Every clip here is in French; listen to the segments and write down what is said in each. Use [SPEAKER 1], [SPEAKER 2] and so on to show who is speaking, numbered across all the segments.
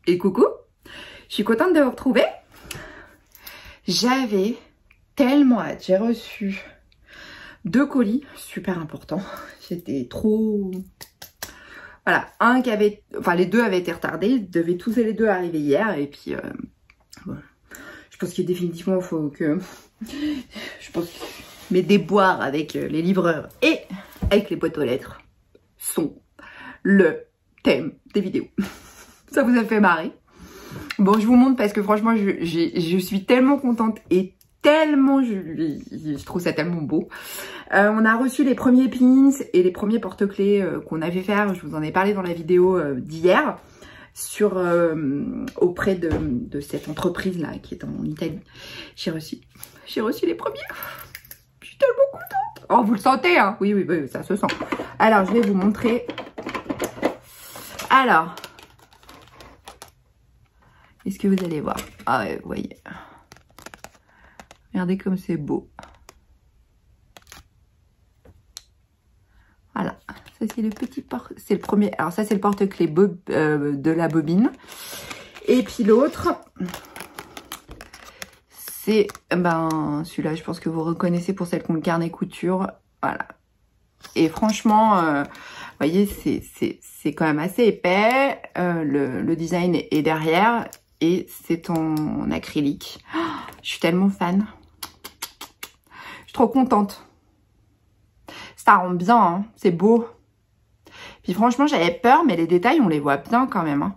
[SPEAKER 1] Et coucou, je suis contente de vous retrouver. J'avais tellement hâte, j'ai reçu 2 colis super importants. J'étais trop... Voilà, un qui avait... Enfin, les 2 avaient été retardés, ils devaient tous les 2 arriver hier. Et puis, bon, je pense que définitivement, il faut que... Je pense que mes déboires avec les livreurs et avec les boîtes aux lettres sont le thème des vidéos. Ça vous a fait marrer. Bon, je vous montre parce que franchement, je suis tellement contente et tellement, je trouve ça tellement beau. On a reçu les premiers pins et les premiers porte-clés qu'on avait fait. Je vous en ai parlé dans la vidéo d'hier sur auprès de cette entreprise là qui est en Italie. J'ai reçu les premiers. Je suis tellement contente. Oh, vous le sentez, hein? Oui, ça se sent. Alors, je vais vous montrer. Alors, est-ce que vous allez voir? Ah ouais, vous voyez. Regardez comme c'est beau. Voilà, ça c'est le petit porte... C'est le premier. Alors ça c'est le porte-clés de la bobine. Et puis l'autre, c'est celui-là, je pense que vous reconnaissez pour celle qu'on le carnet couture. Voilà. Et franchement, vous voyez, c'est quand même assez épais. Le design est derrière. Et c'est en acrylique. Oh, je suis tellement fan. Je suis trop contente. Ça rend bien, hein. C'est beau. Puis franchement, j'avais peur, mais les détails, on les voit bien quand même. Hein.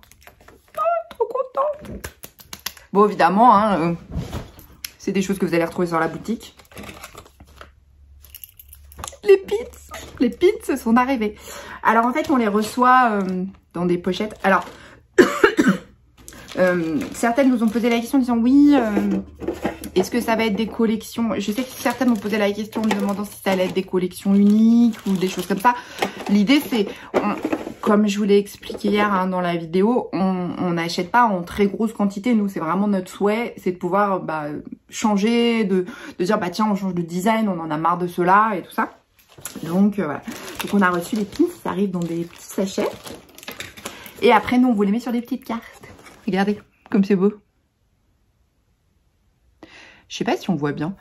[SPEAKER 1] Oh, trop contente. Bon, évidemment, hein, c'est des choses que vous allez retrouver sur la boutique. Les pins sont arrivés. Alors en fait, on les reçoit dans des pochettes. Alors... certaines nous ont posé la question en disant oui, est-ce que ça va être des collections? Je sais que certaines m'ont posé la question en me demandant si ça allait être des collections uniques ou des choses comme ça. L'idée c'est, comme je vous l'ai expliqué hier hein, dans la vidéo, on n'achète pas en très grosse quantité. Nous c'est vraiment notre souhait, c'est de pouvoir changer, de dire tiens on change de design, on en a marre de cela et tout ça. Donc voilà, donc on a reçu les pins, ça arrive dans des petits sachets. Et après nous on vous les met sur des petites cartes. Regardez, comme c'est beau. Je sais pas si on voit bien.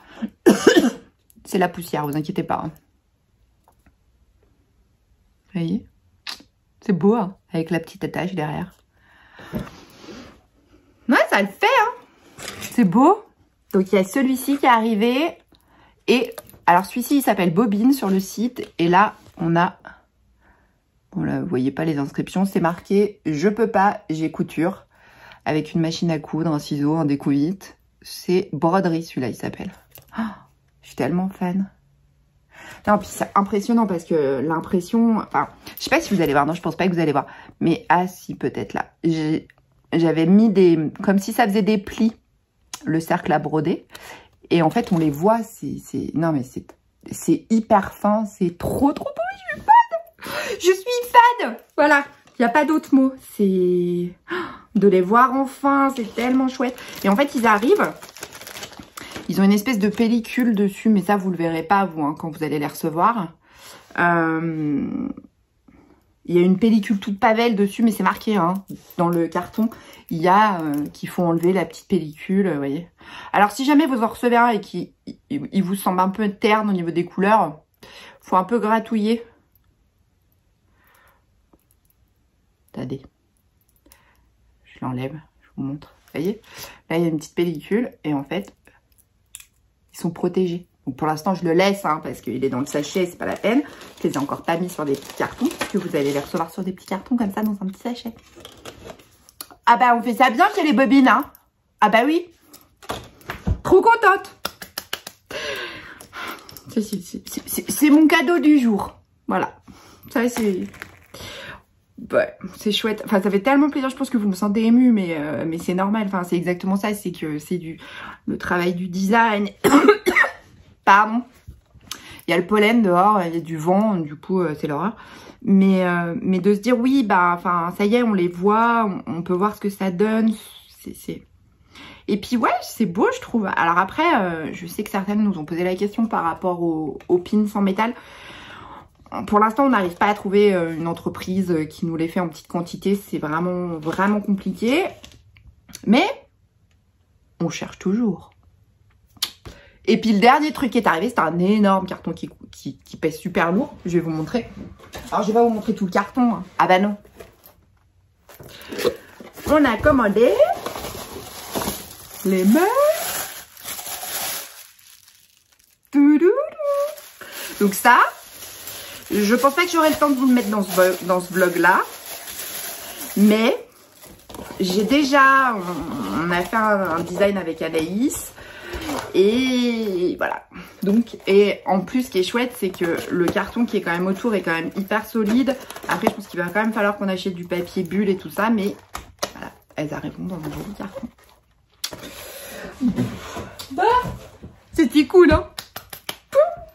[SPEAKER 1] C'est la poussière, vous inquiétez pas. Hein. Vous voyez? C'est beau, hein, avec la petite attache derrière. Ouais, ça le fait, hein. C'est beau. Donc, il y a celui-ci qui est arrivé. Et, alors, celui-ci, il s'appelle Bobine sur le site. Et là, on a... Bon, là, vous voyez pas les inscriptions. C'est marqué « Je peux pas, j'ai couture ». Avec une machine à coudre, un ciseau, un découvite. C'est broderie, celui-là, il s'appelle. Oh, je suis tellement fan. Non, puis c'est impressionnant parce que l'impression... Enfin, je sais pas si vous allez voir. Non, je pense pas que vous allez voir. Mais, ah si, peut-être là. J'avais mis des... Comme si ça faisait des plis, le cercle à broder. Et en fait, on les voit. Non, mais c'est hyper fin. C'est trop beau. Je suis fan. Je suis fan. Voilà. Il n'y a pas d'autre mot. C'est... De les voir enfin, c'est tellement chouette. Et en fait, ils arrivent. Ils ont une espèce de pellicule dessus. Mais ça, vous le verrez pas, vous, hein, quand vous allez les recevoir. Il y a une pellicule toute pavelle dessus. Mais c'est marqué, hein, dans le carton. Il y a qu'il faut enlever la petite pellicule, vous voyez. Alors, si jamais vous en recevez un et qu'il vous semble un peu terne au niveau des couleurs, faut un peu gratouiller. Attendez. Je l'enlève, je vous montre. Vous voyez? Là, il y a une petite pellicule et en fait, ils sont protégés. Donc pour l'instant, je le laisse hein, parce qu'il est dans le sachet, c'est pas la peine. Je les ai encore pas mis sur des petits cartons parce que vous allez les recevoir sur des petits cartons comme ça dans un petit sachet. Ah bah, on fait ça bien chez les bobines, hein? Ah bah oui. Trop contente. C'est mon cadeau du jour. Voilà. Ça, c'est... Ouais, c'est chouette. Enfin, ça fait tellement plaisir. Je pense que vous me sentez ému, mais c'est normal. Enfin, c'est exactement ça. C'est que c'est le travail du design. Pardon. Il y a le pollen dehors, il y a du vent, du coup, c'est l'horreur. Mais de se dire, oui, enfin, ça y est, on les voit, on peut voir ce que ça donne. Et puis, ouais, c'est beau, je trouve. Alors après, je sais que certaines nous ont posé la question par rapport aux pins en métal. pour l'instant, on n'arrive pas à trouver une entreprise qui nous les fait en petite quantité. C'est vraiment, vraiment compliqué. Mais on cherche toujours. Et puis le dernier truc qui est arrivé, c'est un énorme carton qui pèse super lourd. Je vais vous montrer. Alors je vais pas vous montrer tout le carton. Hein. Ah bah non. On a commandé les meubles. Donc ça, je pense pas que j'aurai le temps de vous le mettre dans ce vlog là. Mais j'ai déjà, on a fait un design avec Anaïs. Et voilà. Donc, et en plus, ce qui est chouette, c'est que le carton qui est quand même autour est quand même hyper solide. Après, je pense qu'il va quand même falloir qu'on achète du papier bulle et tout ça. Mais voilà, elles arriveront dans un joli carton. Bah, c'était cool, hein.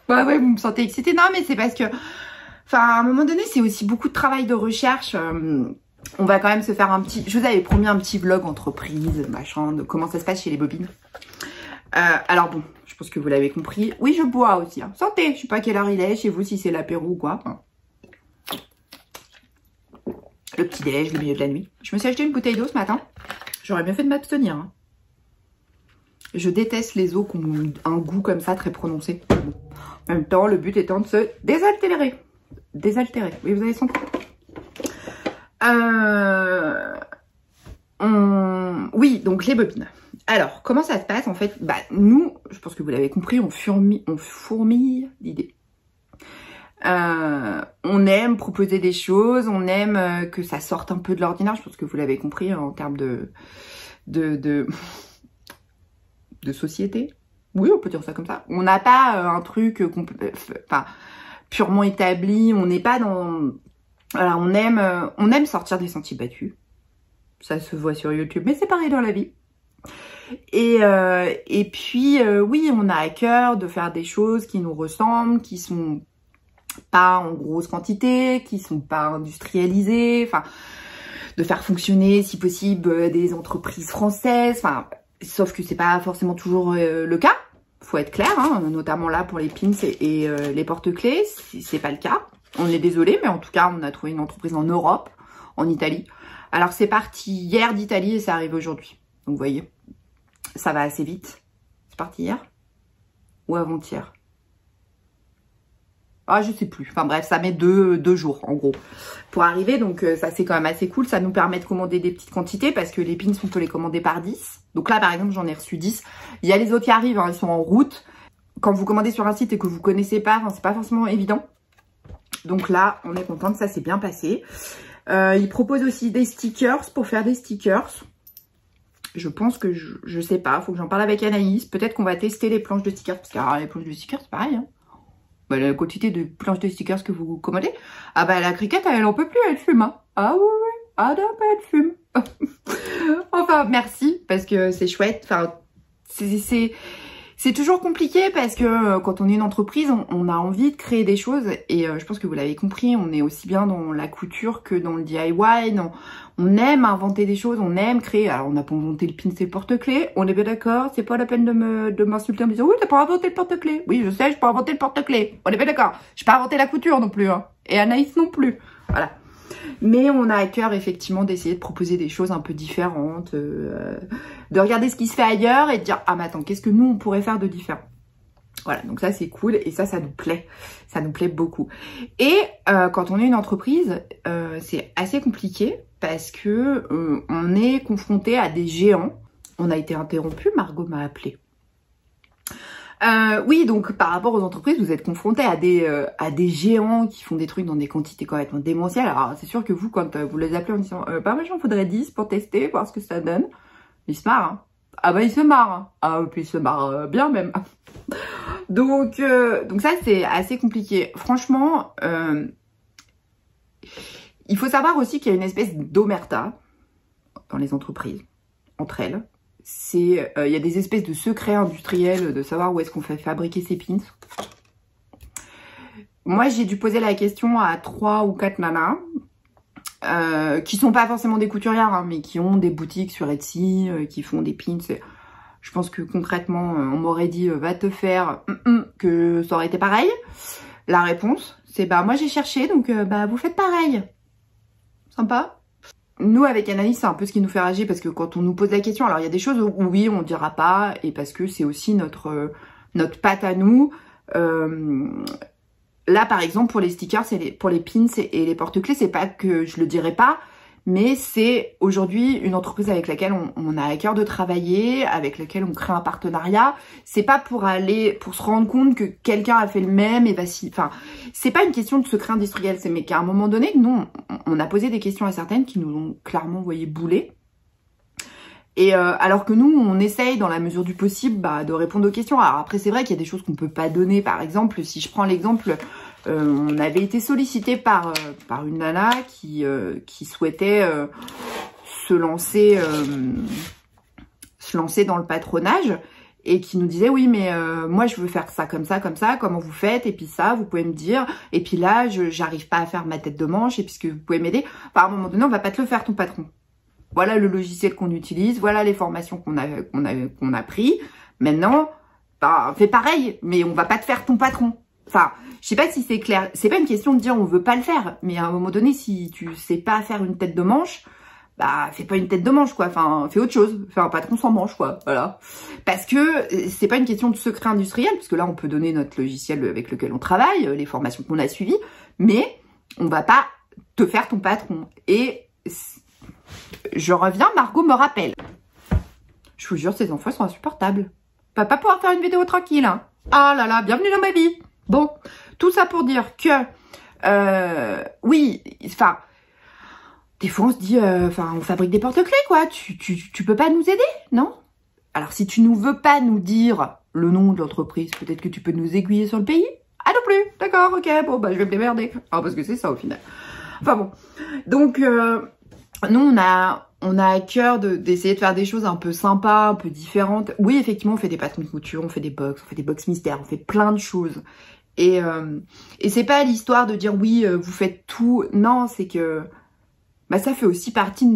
[SPEAKER 1] Bah ouais, vous me sentez excitée. Non, mais c'est parce que, enfin, à un moment donné, c'est aussi beaucoup de travail de recherche. On va quand même se faire un petit... Je vous avais promis un petit vlog entreprise, machin, de comment ça se passe chez les bobines. Alors bon, je pense que vous l'avez compris. Oui, je bois aussi. Hein. Santé, je sais pas quelle heure il est chez vous, si c'est l'apéro ou quoi. Le petit-déj, le milieu de la nuit. Je me suis acheté une bouteille d'eau ce matin. J'aurais bien fait de m'abstenir. Hein. Je déteste les eaux qui ont un goût comme ça très prononcé. Bon. En même temps, le but étant de se désaltérer. Désaltérer. Oui, vous avez senti. Oui, donc les bobines. Alors, comment ça se passe en fait? Bah, nous, je pense que vous l'avez compris, on fourmille d'idées. On aime proposer des choses, on aime que ça sorte un peu de l'ordinaire. Je pense que vous l'avez compris hein, en termes de société. Oui, on peut dire ça comme ça. On n'a pas un truc purement établi. On n'est pas dans... Voilà, on aime sortir des sentiers battus. Ça se voit sur YouTube, mais c'est pareil dans la vie. Et puis, oui, on a à cœur de faire des choses qui nous ressemblent, qui sont pas en grosse quantité, qui sont pas industrialisées, enfin, de faire fonctionner, si possible, des entreprises françaises, enfin, sauf que c'est pas forcément toujours le cas, faut être clair, hein, notamment là pour les pins et les porte-clés, c'est pas le cas. On est désolé, mais en tout cas, on a trouvé une entreprise en Europe, en Italie. Alors, c'est parti hier d'Italie et ça arrive aujourd'hui. Donc, vous voyez, ça va assez vite. C'est parti hier ou avant-hier? Ah, je sais plus. Enfin bref, ça met deux jours, en gros, pour arriver. Donc, ça, c'est quand même assez cool. Ça nous permet de commander des petites quantités parce que les pins, on peut les commander par 10. Donc là, par exemple, j'en ai reçu 10. Il y a les autres qui arrivent, hein, ils sont en route. Quand vous commandez sur un site et que vous connaissez pas, c'est pas forcément évident. Donc là, on est contente, ça s'est bien passé. Ils proposent aussi des stickers pour faire des stickers. Je pense que je sais pas, faut que j'en parle avec Anaïs. Peut-être qu'on va tester les planches de stickers, parce que les planches de stickers, c'est pareil. Hein. Bah, la quantité de planches de stickers que vous commandez, ah bah la cricket, elle en peut plus, elle fume. Hein. Ah oui, oui, ah non, bah, elle fume. Enfin, merci, parce que c'est chouette. Enfin, c'est toujours compliqué parce que quand on est une entreprise, on a envie de créer des choses et je pense que vous l'avez compris, on est aussi bien dans la couture que dans le DIY. On aime inventer des choses, on aime créer. Alors on n'a pas inventé le pin et le porte-clés, on est bien d'accord, c'est pas la peine de m'insulter en me disant oui, t'as pas inventé le porte-clés. Oui, je sais, j'ai pas inventé le porte-clés. On est bien d'accord. J'ai pas inventé la couture non plus, hein. Et Anaïs non plus. Voilà. Mais on a à cœur effectivement d'essayer de proposer des choses un peu différentes, de regarder ce qui se fait ailleurs et de dire ah mais attends, qu'est-ce que nous on pourrait faire de différent. Voilà, donc ça c'est cool et ça nous plaît beaucoup. Et quand on est une entreprise, c'est assez compliqué parce que on est confronté à des géants. On a été interrompu, Margot m'a appelé. Oui, donc par rapport aux entreprises, vous êtes confrontés à des géants qui font des trucs dans des quantités complètement démentielles. Alors c'est sûr que vous, quand vous les appelez en disant bah moi j'en faudrait 10 pour tester, voir ce que ça donne, ils se marrent. Hein. Ah bah ils se marrent. Hein. Ah puis ils se marrent bien même. Donc ça c'est assez compliqué. Franchement, il faut savoir aussi qu'il y a une espèce d'omerta dans les entreprises, entre elles. Il y a des espèces de secrets industriels de savoir où est-ce qu'on fait fabriquer ces pins. Moi, j'ai dû poser la question à 3 ou 4 nanas qui sont pas forcément des couturières, hein, mais qui ont des boutiques sur Etsy, qui font des pins. Je pense que concrètement, on m'aurait dit va te faire que ça aurait été pareil. La réponse, C'est bah moi j'ai cherché, donc bah vous faites pareil. Sympa. Nous avec Anaïs, c'est un peu ce qui nous fait rager parce que quand on nous pose la question, alors il y a des choses où oui on dira pas et parce que c'est aussi notre patte à nous. Là par exemple pour les stickers, pour les pins et les porte-clés, c'est pas que je le dirai pas, mais c'est aujourd'hui une entreprise avec laquelle on a à cœur de travailler, avec laquelle on crée un partenariat. C'est pas pour se rendre compte que quelqu'un a fait le même et enfin, c'est pas une question de secret industriel, mais qu'à un moment donné, nous, on a posé des questions à certaines qui nous ont clairement envoyé bouler. Et alors que nous, on essaye dans la mesure du possible de répondre aux questions. Alors après, c'est vrai qu'il y a des choses qu'on peut pas donner. Par exemple, si je prends l'exemple, on avait été sollicité par une nana qui souhaitait se lancer dans le patronage et qui nous disait oui mais moi je veux faire ça, comment vous faites, et puis ça vous pouvez me dire, et puis là j'arrive pas à faire ma tête de manche, et puis que vous pouvez m'aider. Enfin, à un moment donné on va pas te le faire ton patron. Voilà le logiciel qu'on utilise, voilà les formations qu'on a pris. Maintenant, bah, fais pareil, mais on va pas te faire ton patron. Enfin, je sais pas si c'est clair. C'est pas une question de dire on veut pas le faire, mais à un moment donné, si tu sais pas faire une tête de manche, bah fais pas une tête de manche quoi. Enfin, fais autre chose. Fais un patron sans manche quoi. Voilà. Parce que c'est pas une question de secret industriel, parce que là on peut donner notre logiciel avec lequel on travaille, les formations qu'on a suivies, mais on va pas te faire ton patron. Et je reviens, Margot me rappelle. Je vous jure, ces enfants sont insupportables. Va pas pouvoir faire une vidéo tranquille, hein. Ah là là, bienvenue dans ma vie. Bon, tout ça pour dire que, oui, enfin, des fois on se dit, on fabrique des porte-clés, quoi. Tu peux pas nous aider, non? Alors, si tu ne veux pas nous dire le nom de l'entreprise, peut-être que tu peux nous aiguiller sur le pays. Ah non plus, d'accord, ok, bon, bah je vais me démerder. Ah, parce que c'est ça au final. Enfin bon, donc... nous, on a à cœur d'essayer de faire des choses un peu sympas, un peu différentes. Oui, effectivement, on fait des patrons de couture, on fait des box mystères, on fait plein de choses. Et c'est pas l'histoire de dire oui, vous faites tout. Non, c'est que bah, ça fait aussi partie de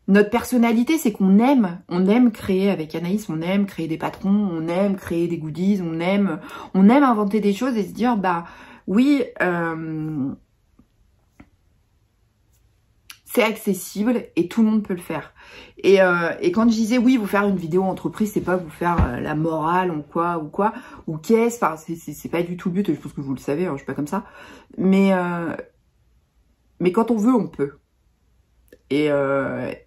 [SPEAKER 1] notre personnalité. C'est qu'on aime créer avec Anaïs, on aime créer des patrons, on aime créer des goodies, on aime inventer des choses et se dire bah oui, c'est accessible et tout le monde peut le faire. Et quand je disais oui, vous faire une vidéo entreprise, c'est pas vous faire la morale ou quoi, ou qu'est-ce, enfin c'est pas du tout le but, et je pense que vous le savez, hein, je suis pas comme ça. Mais quand on veut, on peut. Et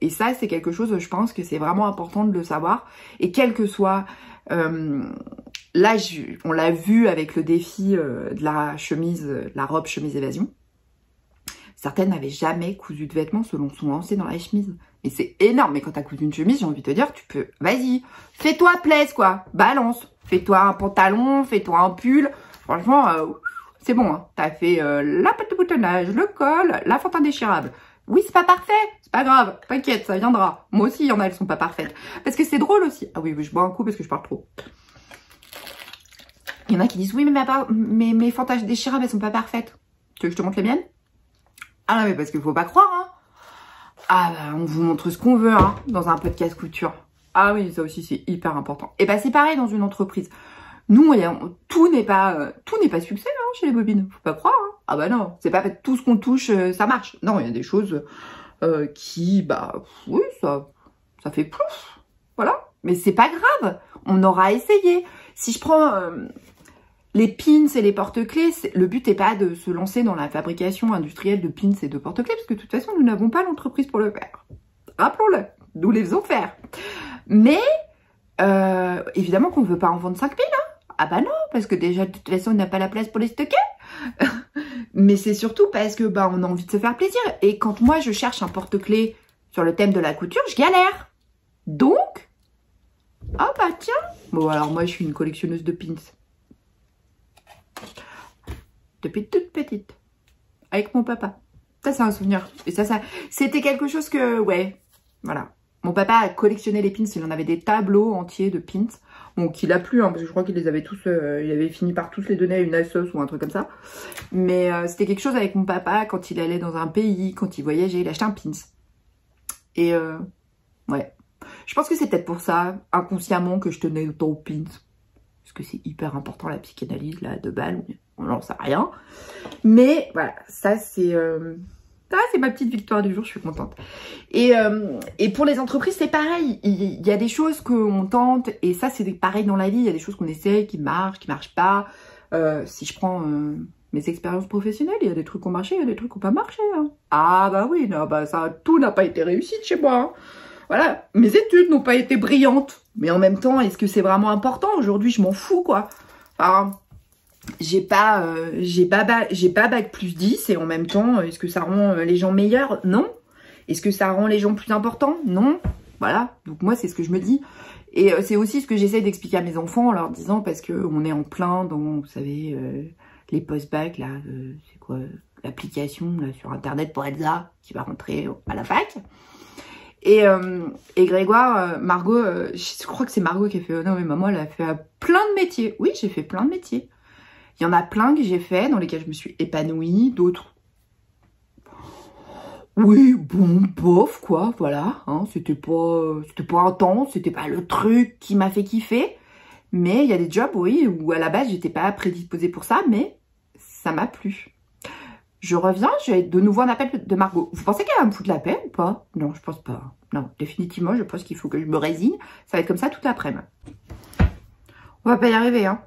[SPEAKER 1] ça, c'est quelque chose, je pense que c'est vraiment important de le savoir. Et quel que soit... là, on l'a vu avec le défi de la robe chemise évasion. Certaines n'avaient jamais cousu de vêtements, se sont lancées dans la chemise. Et c'est énorme. Mais quand t'as cousu une chemise, j'ai envie de te dire, tu peux, vas-y, fais-toi plaisir, quoi. Balance. Fais-toi un pantalon, fais-toi un pull. Franchement, c'est bon. Hein. T'as fait la pâte de boutonnage, le col, la fente indéchirable. Oui, c'est pas parfait. C'est pas grave. T'inquiète, ça viendra. Moi aussi, il y en a, elles sont pas parfaites. Parce que c'est drôle aussi. Ah oui, je bois un coup parce que je parle trop. Il y en a qui disent, oui, mais mes fentes indéchirables, elles sont pas parfaites. Tu veux que je te montre les miennes? Ah non, mais parce qu'il faut pas croire, hein. Ah bah, on vous montre ce qu'on veut, hein, dans un podcast couture. Ah oui, ça aussi, c'est hyper important. Et bah, c'est pareil dans une entreprise. Nous, tout n'est pas succès, hein, chez les bobines. Faut pas croire, hein. Ah bah non, c'est pas tout ce qu'on touche, ça marche. Non, il y a des choses qui, bah, oui, ça fait plouf. Voilà. Mais c'est pas grave. On aura essayé. Si je prends... les pins et les porte-clés, le but n'est pas de se lancer dans la fabrication industrielle de pins et de porte-clés, parce que de toute façon, nous n'avons pas l'entreprise pour le faire. Rappelons-le, nous les faisons faire. Mais, évidemment qu'on ne veut pas en vendre 5000, hein. Ah bah non, parce que déjà, de toute façon, on n'a pas la place pour les stocker. Mais c'est surtout parce que bah, on a envie de se faire plaisir. Et quand moi, je cherche un porte-clés sur le thème de la couture, je galère. Donc, ah bah tiens. Bon, alors moi, je suis une collectionneuse de pins. Depuis toute petite, avec mon papa. Ça, c'est un souvenir. Et ça, c'était quelque chose que, ouais, voilà. Mon papa a collectionné les pins, il en avait des tableaux entiers de pins. Bon, qu'il a plus, hein, parce que je crois qu'il les avait tous, il avait fini par tous les donner à une assoce ou un truc comme ça. Mais c'était quelque chose avec mon papa, quand il allait dans un pays, quand il voyageait, il achetait un pins. Et, ouais. Je pense que c'est peut-être pour ça, inconsciemment, que je tenais autant aux pins. Parce que c'est hyper important, la psychanalyse, là, de balle. on n'en sait rien. Mais voilà, ça c'est ma petite victoire du jour, je suis contente. Et pour les entreprises, c'est pareil. Il y a des choses qu'on tente, et ça c'est pareil dans la vie. Il y a des choses qu'on essaye, qui marchent pas. Si je prends mes expériences professionnelles, il y a des trucs qui ont marché, il y a des trucs qui n'ont pas marché. Hein. Ah bah oui, non, bah ça, tout n'a pas été réussi chez moi. Hein. Voilà, mes études n'ont pas été brillantes. Mais en même temps, est-ce que c'est vraiment important? Aujourd'hui, je m'en fous, quoi. Enfin, j'ai pas bac plus 10 et en même temps, est-ce que ça rend les gens meilleurs? Non. Est-ce que ça rend les gens plus importants? Non. Voilà, donc moi, c'est ce que je me dis. Et c'est aussi ce que j'essaie d'expliquer à mes enfants en leur disant, parce que on est en plein dans, vous savez, les post-bac, là, c'est quoi, l'application là sur Internet pour Elsa, qui va rentrer à la fac. Et Grégoire, Margot, je crois que c'est Margot qui a fait, non mais maman, elle a fait plein de métiers. Oui, j'ai fait plein de métiers. Il y en a plein que j'ai fait, dans lesquels je me suis épanouie, d'autres. Oui, bon, bof, quoi, voilà. Hein, c'était pas intense, c'était pas le truc qui m'a fait kiffer. Mais il y a des jobs, oui, où à la base, j'étais pas prédisposée pour ça, mais ça m'a plu. Je reviens, j'ai de nouveau un appel de Margot. Vous pensez qu'elle va me foutre la paix ou pas? Non, je pense pas. Non, définitivement, je pense qu'il faut que je me résigne. Ça va être comme ça toute l'après-midi. On va pas y arriver, hein.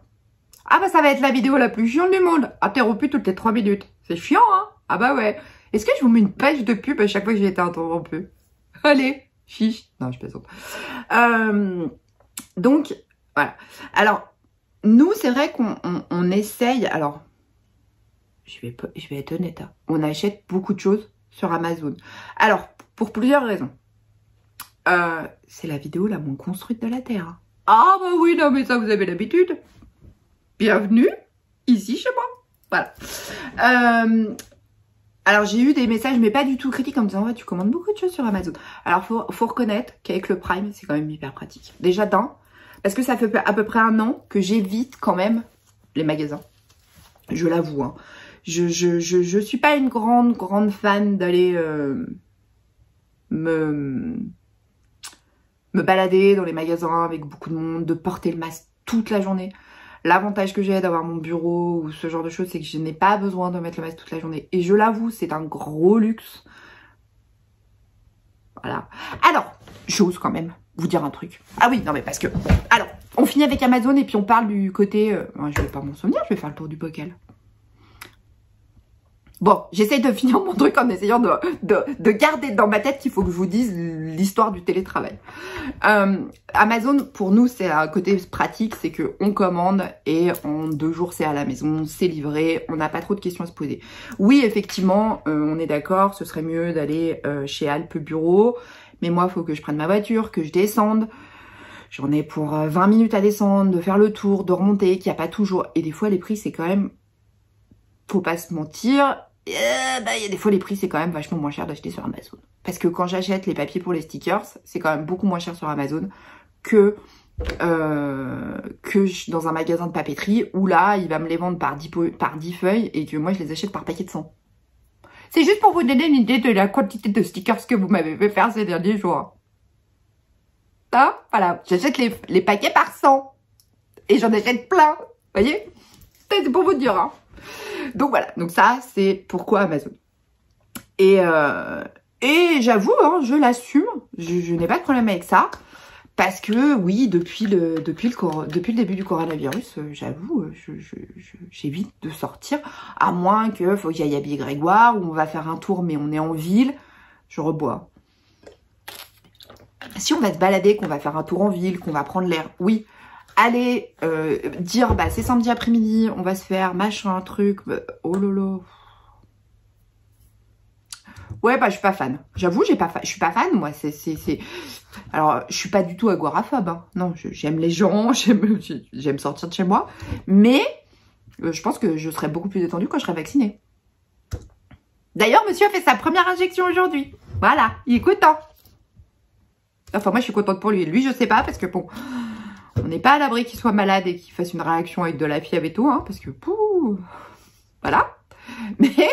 [SPEAKER 1] Ah bah ça va être la vidéo la plus chiante du monde. Interrompue toutes les 3 minutes. C'est chiant, hein. Ah bah ouais. Est-ce que je vous mets une page de pub à chaque fois que j'ai été interrompue? Allez, chiche. Non, je plaisante. Donc, voilà. Alors, nous, c'est vrai qu'on essaye... Alors... Je vais être honnête, hein. On achète beaucoup de choses sur Amazon. Alors, pour plusieurs raisons. C'est la vidéo la moins construite de la Terre. Hein. Ah bah oui, non mais ça vous avez l'habitude. Bienvenue ici chez moi. Voilà. Alors j'ai eu des messages, mais pas du tout critiques, en me disant ouais, tu commandes beaucoup de choses sur Amazon. Alors faut reconnaître qu'avec le Prime, c'est quand même hyper pratique. Déjà parce que ça fait à peu près 1 an que j'évite quand même les magasins. Je l'avoue, hein. Je suis pas une grande fan d'aller me balader dans les magasins avec beaucoup de monde, de porter le masque toute la journée. L'avantage que j'ai d'avoir mon bureau ou ce genre de choses, c'est que je n'ai pas besoin de mettre le masque toute la journée. Et je l'avoue, c'est un gros luxe. Voilà. Alors, j'ose quand même vous dire un truc. Ah oui, non mais parce que... Alors, on finit avec Amazon et puis on parle du côté... je vais pas m'en souvenir, je vais faire le tour du bocal. Bon, j'essaye de finir mon truc en essayant de garder dans ma tête qu'il faut que je vous dise l'histoire du télétravail. Amazon, pour nous, c'est un côté pratique, c'est qu'on commande et en 2 jours, c'est à la maison, c'est livré, on n'a pas trop de questions à se poser. Oui, effectivement, on est d'accord, ce serait mieux d'aller chez Alpe Bureau, mais moi, il faut que je prenne ma voiture, que je descende. J'en ai pour 20 minutes à descendre, de faire le tour, de remonter, qu'il n'y a pas toujours... Et des fois, les prix, c'est quand même... Faut pas se mentir, il y a des fois les prix c'est quand même vachement moins cher d'acheter sur Amazon. Parce que quand j'achète les papiers pour les stickers, c'est quand même beaucoup moins cher sur Amazon que dans un magasin de papeterie où là il va me les vendre par 10 feuilles et que moi je les achète par paquet de 100. C'est juste pour vous donner une idée de la quantité de stickers que vous m'avez fait faire ces derniers jours. Hein, voilà, j'achète les paquets par 100 et j'en achète plein, vous voyez? C'est pour vous dire, hein. Donc voilà, donc ça c'est pourquoi Amazon. Et j'avoue, hein, je l'assume, je n'ai pas de problème avec ça. Parce que oui, depuis le début du coronavirus, j'avoue, j'évite de sortir. À moins que faut que j'aille habiller Grégoire, ou on va faire un tour mais on est en ville, je rebois. Si on va se balader, qu'on va faire un tour en ville, qu'on va prendre l'air, oui. Aller dire bah c'est samedi après-midi, on va se faire machin, truc, oh lolo. Ouais bah je suis pas fan. J'avoue je suis pas fan moi. Alors je suis pas du tout agoraphobe. Hein. Non j'aime les gens, j'aime sortir de chez moi, mais je pense que je serais beaucoup plus détendue quand je serai vaccinée. D'ailleurs monsieur a fait sa première injection aujourd'hui. Voilà, il est content. Enfin moi je suis contente pour lui. Lui je sais pas parce que bon. On n'est pas à l'abri qu'il soit malade et qu'il fasse une réaction avec de la fièvre et tout, hein, parce que, pouh, voilà. Mais,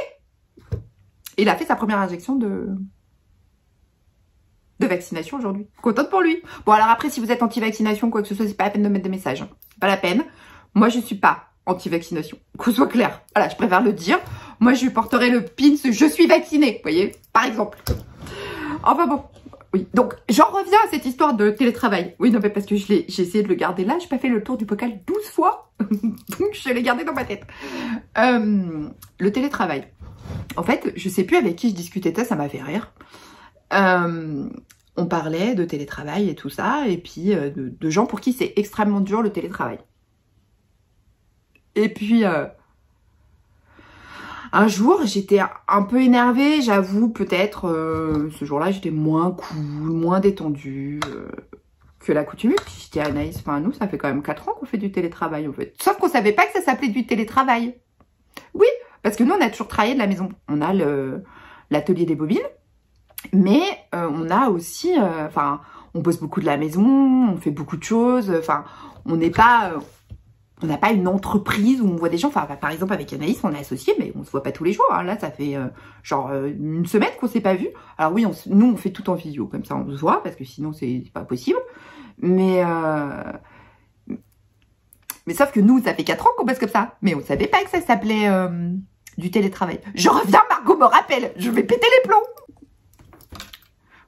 [SPEAKER 1] il a fait sa première injection de vaccination aujourd'hui. Contente pour lui. Bon, alors après, si vous êtes anti-vaccination, quoi que ce soit, c'est pas la peine de mettre des messages. Hein. C'est pas la peine. Moi, je suis pas anti-vaccination. Qu'on soit clair. Voilà, je préfère le dire. Moi, je porterai le pin « Je suis vaccinée », vous voyez, par exemple. Enfin bon, oui. Donc, j'en reviens à cette histoire de télétravail. Oui, non, mais parce que j'ai essayé de le garder là. J'ai pas fait le tour du bocal 12 fois. Donc, je l'ai gardé dans ma tête. Le télétravail. En fait, je sais plus avec qui je discutais ça m'a fait rire. On parlait de télétravail et tout ça, et puis de gens pour qui c'est extrêmement dur le télétravail. Et puis, un jour, j'étais un peu énervée, j'avoue, peut-être, ce jour-là, j'étais moins cool, moins détendue que l'accoutumée. Puis j'étais à Anaïs, enfin nous, ça fait quand même 4 ans qu'on fait du télétravail, en fait. Sauf qu'on savait pas que ça s'appelait du télétravail. Oui, parce que nous, on a toujours travaillé de la maison. On a l'atelier des bobines, mais on a aussi, enfin, on bosse beaucoup de la maison, on fait beaucoup de choses, enfin, on n'est pas... on n'a pas une entreprise où on voit des gens. Enfin, par exemple, avec Anaïs, on est associés, mais on se voit pas tous les jours. Hein. Là, ça fait genre une semaine qu'on s'est pas vu. Alors oui, nous, on fait tout en visio. Comme ça, on se voit, parce que sinon, c'est pas possible. Mais sauf que nous, ça fait 4 ans qu'on bosse comme ça. Mais on savait pas que ça s'appelait du télétravail. Je reviens, Margot me rappelle. Je vais péter les plombs.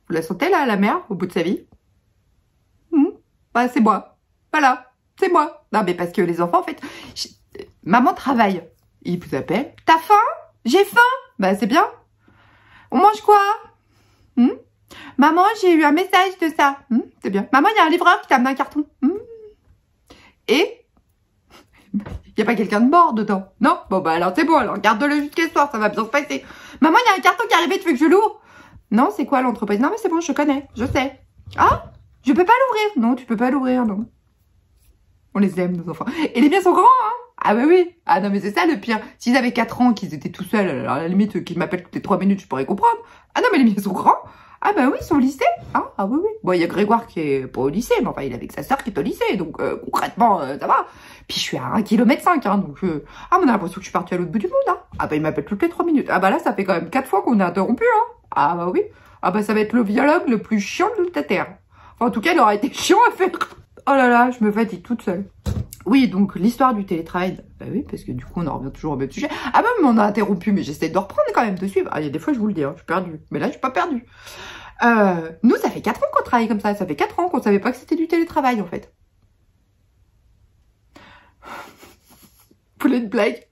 [SPEAKER 1] Vous la sentez, là, la mère, au bout de sa vie? Bah, c'est moi. Voilà. C'est moi. Non, mais parce que les enfants, en fait... Maman travaille. Il vous appelle. T'as faim? J'ai faim. Bah, c'est bien. On mange quoi? Maman, j'ai eu un message de ça. C'est bien. Maman, il y a un livreur qui t'a amené un carton. Et il n'y a pas quelqu'un de mort dedans. Non? Bon, bah alors c'est bon. Alors garde-le jusqu'à ce soir. Ça va bien se passer. Maman, il y a un carton qui est arrivé. Tu veux que je l'ouvre? Non, c'est quoi l'entreprise? Non, mais c'est bon, je connais. Je sais. Ah? Je peux pas l'ouvrir. Non, tu peux pas l'ouvrir, non. On les aime, nos enfants. Et les miens sont grands, hein? Ah bah oui. Ah non, mais c'est ça le pire. S'ils avaient 4 ans, qu'ils étaient tout seuls, alors à la limite, qu'ils m'appellent toutes les 3 minutes, je pourrais comprendre. Ah non, mais les miens sont grands. Ah bah oui, ils sont au lycée. Hein? Ah oui, oui. Bon, il y a Grégoire qui est pas au lycée, mais enfin, il est avec sa sœur qui est au lycée. Donc, concrètement, ça va. Puis je suis à 1,5 km, hein, donc ah, mais on a l'impression que je suis partie à l'autre bout du monde, hein. Ah bah, il m'appelle toutes les 3 minutes. Ah bah là, ça fait quand même 4 fois qu'on est interrompu, hein. Ah bah oui. Ah bah, ça va être le dialogue le plus chiant de la Terre. Enfin, en tout cas, il aura été chiant à faire. Oh là là, je me fatigue toute seule. Oui, donc l'histoire du télétravail, bah oui, parce que du coup, on en revient toujours au même sujet. Ah bah, mais on a interrompu, mais j'essaie de reprendre quand même, de suivre. Ah, il y a des fois, je vous le dis, hein, je suis perdue. Mais là, je suis pas perdue. Nous, ça fait 4 ans qu'on travaille comme ça. Ça fait 4 ans qu'on savait pas que c'était du télétravail, en fait. Vous voulez une blague?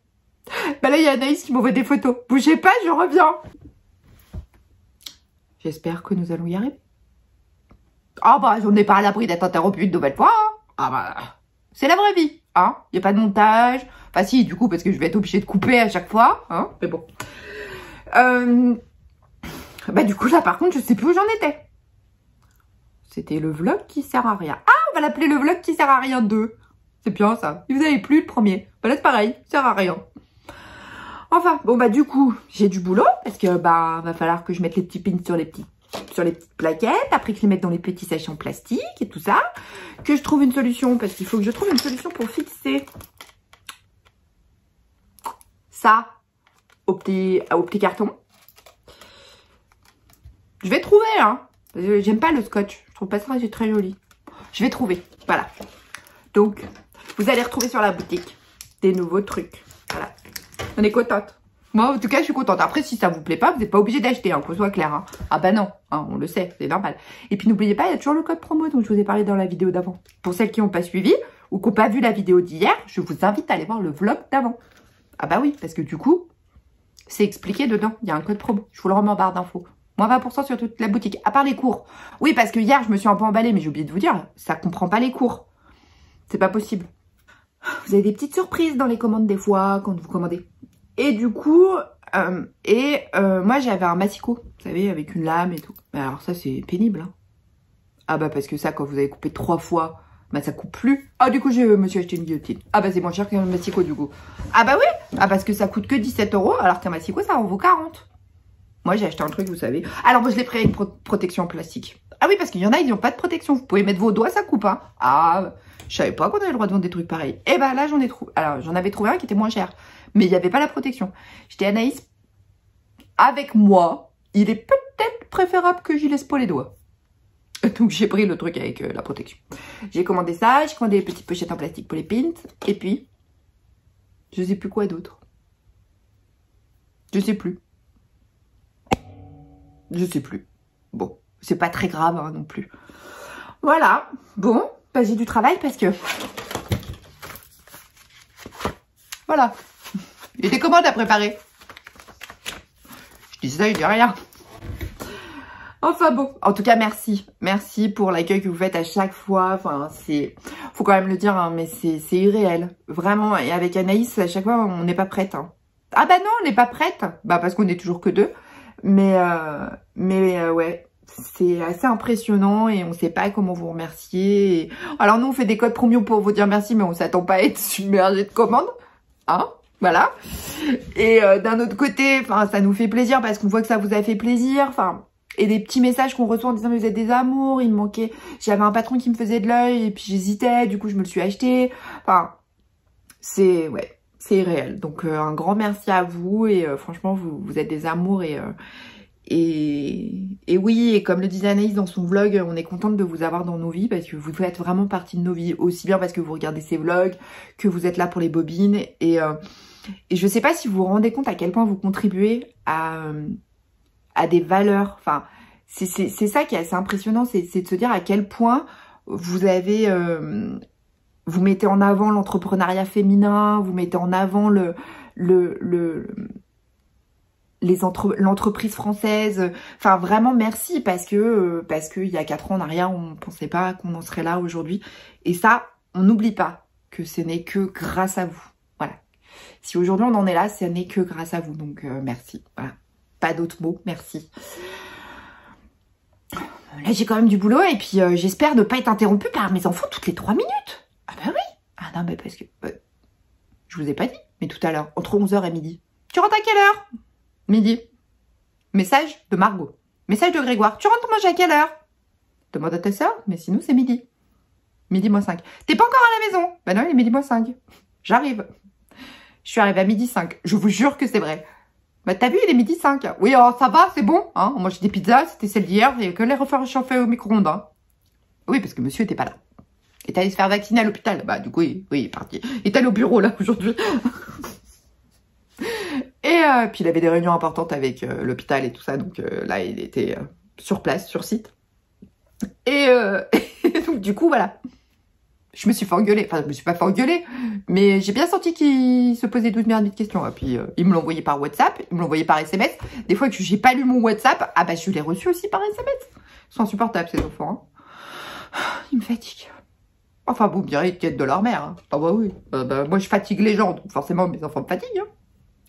[SPEAKER 1] Bah là, il y a Anaïs qui m'envoie des photos. Bougez pas, je reviens. J'espère que nous allons y arriver. Ah bah, on n'est pas à l'abri d'être interrompu une nouvelle fois. Hein. Ah bah, c'est la vraie vie. Hein. Il n'y a pas de montage. Enfin si, du coup, parce que je vais être obligée de couper à chaque fois. Hein. Mais bon. Bah du coup, là, par contre, je sais plus où j'en étais. C'était le vlog qui sert à rien. Ah, on va l'appeler le vlog qui sert à rien 2. C'est bien ça. Et vous avez plus le premier. Bah là, c'est pareil. Sert à rien. Enfin, bon bah du coup, j'ai du boulot. Parce que bah, va falloir que je mette les petits pins sur les petites plaquettes, après que je les mette dans les petits sachets en plastique et tout ça, que je trouve une solution, parce qu'il faut que je trouve une solution pour fixer ça au petit carton. Je vais trouver, hein. J'aime pas le scotch, je trouve pas ça très joli. Je vais trouver, voilà. Donc, vous allez retrouver sur la boutique des nouveaux trucs. Voilà. On est contente. Moi, en tout cas, je suis contente. Après, si ça vous plaît pas, vous n'êtes pas obligé d'acheter, hein, qu'on soit clair. Hein. Ah bah non, hein, on le sait, c'est normal. Et puis, n'oubliez pas, il y a toujours le code promo dont je vous ai parlé dans la vidéo d'avant. Pour celles qui n'ont pas suivi ou qui n'ont pas vu la vidéo d'hier, je vous invite à aller voir le vlog d'avant. Ah bah oui, parce que du coup, c'est expliqué dedans. Il y a un code promo. Je vous le remets en barre d'infos. Moins 20% sur toute la boutique, à part les cours. Oui, parce que hier, je me suis un peu emballée, mais j'ai oublié de vous dire, ça comprend pas les cours. C'est pas possible. Vous avez des petites surprises dans les commandes des fois, quand vous commandez. Et du coup, moi j'avais un massicot, vous savez, avec une lame et tout. Mais alors ça c'est pénible. Hein. Ah bah parce que ça, quand vous avez coupé 3 fois, bah ça coupe plus. Ah du coup je me suis acheté une guillotine. Ah bah c'est moins cher qu'un massicot du coup. Ah bah oui, ah parce que ça coûte que 17 € alors qu'un massicot ça en vaut 40. Moi j'ai acheté un truc, vous savez. Alors moi je l'ai pris avec protection en plastique. Ah oui, parce qu'il y en a, ils n'ont pas de protection. Vous pouvez mettre vos doigts, ça coupe. Hein. Ah, je savais pas qu'on avait le droit de vendre des trucs pareils. Et bah là, j'en ai trouvé. Alors, j'en avais trouvé un qui était moins cher. Mais il n'y avait pas la protection. J'étais Anaïs. Avec moi, il est peut-être préférable que j'y laisse pas les doigts. Donc, j'ai pris le truc avec la protection. J'ai commandé ça. J'ai commandé les petites pochettes en plastique pour les pins. Et puis, Je sais plus quoi d'autre. Je sais plus. Je sais plus. Bon, c'est pas très grave hein, non plus. Voilà. Bon, bah, j'ai du travail parce que... Voilà. Il y a des commandes à préparer. Je dis ça, il dit rien. Enfin bon, en tout cas merci. Merci pour l'accueil que vous faites à chaque fois. Enfin, c'est... Faut quand même le dire, hein, mais c'est irréel. Vraiment, et avec Anaïs, à chaque fois, on n'est pas prête. Hein. Ah bah non, on n'est pas prête. Bah parce qu'on est toujours que deux. Mais ouais, c'est assez impressionnant et on sait pas comment vous remercier. Et... Alors nous, on fait des codes promo pour vous dire merci, mais on s'attend pas à être submergé de commandes. Hein, voilà. Et d'un autre côté, enfin, ça nous fait plaisir parce qu'on voit que ça vous a fait plaisir. Enfin... Et des petits messages qu'on reçoit en disant mais vous êtes des amours, il me manquait, j'avais un patron qui me faisait de l'œil et puis j'hésitais, du coup je me le suis acheté. Enfin, c'est irréel. Donc un grand merci à vous et franchement vous êtes des amours et oui, et comme le disait Anaïs dans son vlog, on est contente de vous avoir dans nos vies parce que vous faites vraiment partie de nos vies, aussi bien parce que vous regardez ces vlogs, que vous êtes là pour les bobines et je sais pas si vous vous rendez compte à quel point vous contribuez à des valeurs, enfin, c'est ça qui est assez impressionnant, c'est de se dire à quel point vous avez, vous mettez en avant l'entrepreneuriat féminin, vous mettez en avant l'entreprise française, enfin vraiment merci parce que il y a 4 ans en arrière, on pensait pas qu'on en serait là aujourd'hui, et ça, on n'oublie pas que ce n'est que grâce à vous, voilà. Si aujourd'hui on en est là, ce n'est que grâce à vous, donc merci, voilà. Pas d'autres mots, merci. Là, j'ai quand même du boulot et puis j'espère ne pas être interrompue par mes enfants toutes les 3 minutes. Ah bah oui. Ah non, mais parce que... je vous ai pas dit, mais tout à l'heure, entre 11h et midi. Tu rentres à quelle heure? Midi. Message de Margot. Message de Grégoire. Tu rentres manger à quelle heure? Demande à ta soeur, mais sinon c'est midi. Midi moins 5. T'es pas encore à la maison? Bah non, il est midi moins 5. J'arrive. Je suis arrivée à midi 5. Je vous jure que c'est vrai. Bah t'as vu, il est midi 5. Oui, alors ça va, c'est bon. Hein, on mange des pizzas, c'était celle d'hier. Il n'y a que les refaire chauffer au micro-ondes. Hein. Oui, parce que monsieur était pas là. Il est allé se faire vacciner à l'hôpital. Bah du coup, oui, il est parti. Il est allé au bureau là aujourd'hui. Et puis il avait des réunions importantes avec l'hôpital et tout ça. Donc là, il était sur place, sur site. Et donc du coup, voilà. Je me suis fait engueuler. Enfin, je me suis pas fait engueuler. Mais j'ai bien senti qu'il se posait 12 milliards de questions. Et puis, il me l'envoyait par WhatsApp. Il me l'envoyait par SMS. Des fois que j'ai pas lu mon WhatsApp, ah bah, je l'ai reçu aussi par SMS. Ils sont insupportables, ces enfants. Hein. Ils me fatiguent. Enfin, vous me direz, ils quittent de leur mère. Hein. Ah bah oui. Bah, moi, je fatigue les gens. Donc forcément, mes enfants me fatiguent. Hein.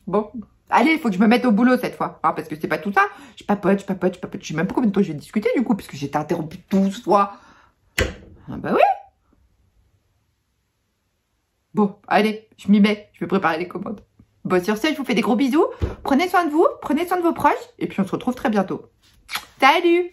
[SPEAKER 1] Bon. Allez, il faut que je me mette au boulot cette fois. Hein, parce que c'est pas tout ça. Je papote. Je sais même pas combien de temps je vais discuter, du coup. Puisque j'ai été interrompue 12 fois. Ah bah oui. Bon, allez, je m'y mets. Je vais préparer les commandes. Bon, sur ce, je vous fais des gros bisous. Prenez soin de vous, prenez soin de vos proches. Et puis, on se retrouve très bientôt. Salut!